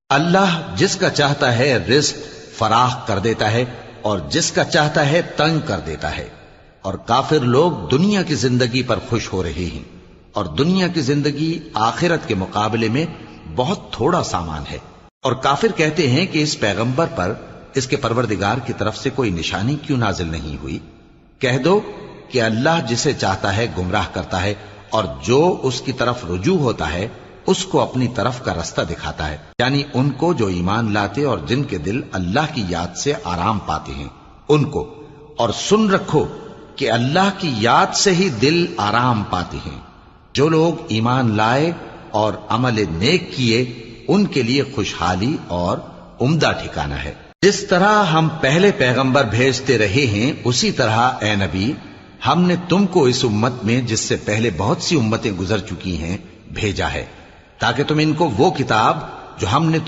اللہ جس کا چاہتا ہے رزق فراخ کر دیتا ہے اور جس کا چاہتا ہے تنگ کر دیتا ہے، اور کافر لوگ دنیا کی زندگی پر خوش ہو رہے ہیں، اور دنیا کی زندگی آخرت کے مقابلے میں بہت تھوڑا سامان ہے۔ اور کافر کہتے ہیں کہ اس پیغمبر پر اس کے پروردگار کی طرف سے کوئی نشانی کیوں نازل نہیں ہوئی؟ کہہ دو کہ اللہ جسے چاہتا ہے گمراہ کرتا ہے، اور جو اس کی طرف رجوع ہوتا ہے اس کو اپنی طرف کا رستہ دکھاتا ہے، یعنی ان کو جو ایمان لاتے اور جن کے دل اللہ کی یاد سے آرام پاتے ہیں ان کو۔ اور سن رکھو کہ اللہ کی یاد سے ہی دل آرام پاتے ہیں۔ جو لوگ ایمان لائے اور عمل نیک کیے ان کے لیے خوشحالی اور عمدہ ٹھکانہ ہے۔ جس طرح ہم پہلے پیغمبر بھیجتے رہے ہیں اسی طرح اے نبی ہم نے تم کو اس امت میں جس سے پہلے بہت سی امتیں گزر چکی ہیں بھیجا ہے، تاکہ تم ان کو وہ کتاب جو ہم نے